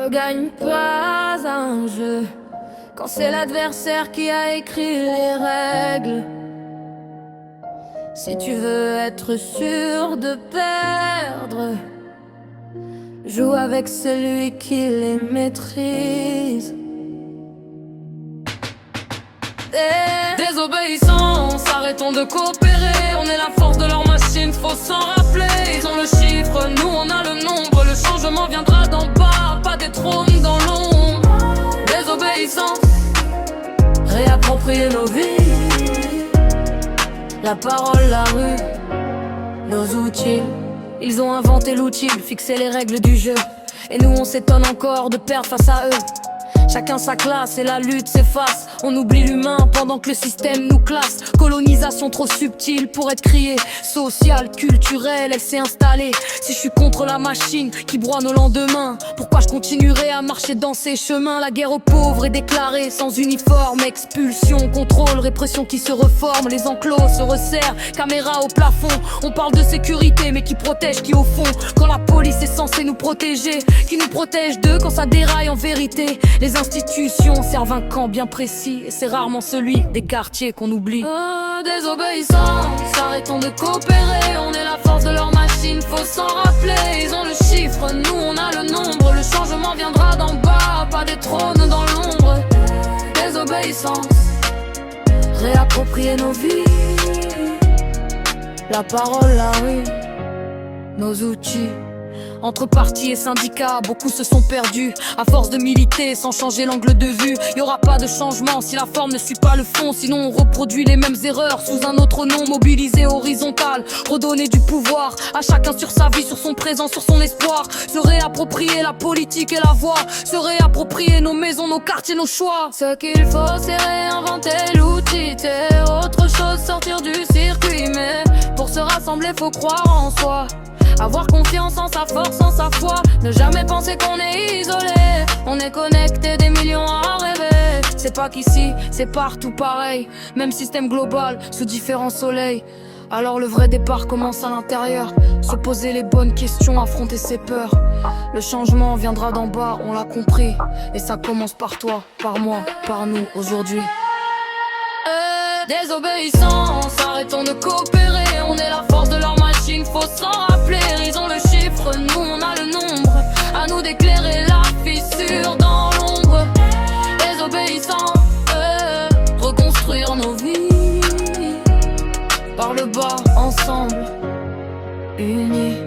Ne gagne pas un jeu quand c'est l'adversaire qui a écrit les règles. Si tu veux être sûr de perdre, joue avec celui qui les maîtrise. Désobéissance, arrêtons de coopérer. On est la force de leur machine, faut s'en rappeler. Ils ont le chiffre, nous on a le nombre. Le changement viendra d'en bas, pas des trônes dans l'ombre. Désobéissance, réapproprier nos vies. La parole, la rue, nos outils. Ils ont inventé l'outil, fixé les règles du jeu. Et nous on s'étonne encore de perdre face à eux. Chacun sa classe et la lutte s'efface. On oublie l'humain pendant que le système nous classe. Colonisation trop subtile pour être criée. Sociale, culturelle, elle s'est installée. Si je suis contre la machine qui broie nos lendemains, pourquoi je continuerai à marcher dans ces chemins? La guerre aux pauvres est déclarée sans uniforme. Expulsion, contrôle, répression qui se reforme. Les enclos se resserrent, caméras au plafond. On parle de sécurité mais qui protège qui au fond? Quand la police est censée nous protéger, qui nous protège d'eux quand ça déraille en vérité? Les institutions servent un camp bien précis, et c'est rarement celui des quartiers qu'on oublie. Désobéissance, arrêtons de coopérer. On est la force de leur machine, faut s'en rappeler. Ils ont le chiffre, nous on a le nombre. Le changement viendra d'en bas, pas des trônes dans l'ombre. Désobéissance, réapproprier nos vies. La parole, la rue, nos outils. Entre partis et syndicats, beaucoup se sont perdus à force de militer sans changer l'angle de vue. Y aura pas de changement si la forme ne suit pas le fond. Sinon on reproduit les mêmes erreurs sous un autre nom. Mobilisé horizontal, redonner du pouvoir à chacun sur sa vie, sur son présent, sur son espoir. Se réapproprier la politique et la voix. Se réapproprier nos maisons, nos quartiers, nos choix. Ce qu'il faut c'est réinventer l'outil. C'est autre chose, sortir du circuit. Mais pour se rassembler faut croire en soi. Avoir confiance en sa force, en sa foi. Ne jamais penser qu'on est isolé. On est connecté, des millions à rêver. C'est pas qu'ici, c'est partout pareil. Même système global, sous différents soleils. Alors le vrai départ commence à l'intérieur. Se poser les bonnes questions, affronter ses peurs. Le changement viendra d'en bas, on l'a compris. Et ça commence par toi, par moi, par nous, aujourd'hui. Désobéissance, arrêtons de coopérer. On est la force de leur machine, faut s'en rappeler. Ils ont le chiffre, nous on a le nombre. À nous d'éclairer la fissure dans l'ombre. Désobéissance, reconstruire nos vies. Par le bas, ensemble, unis.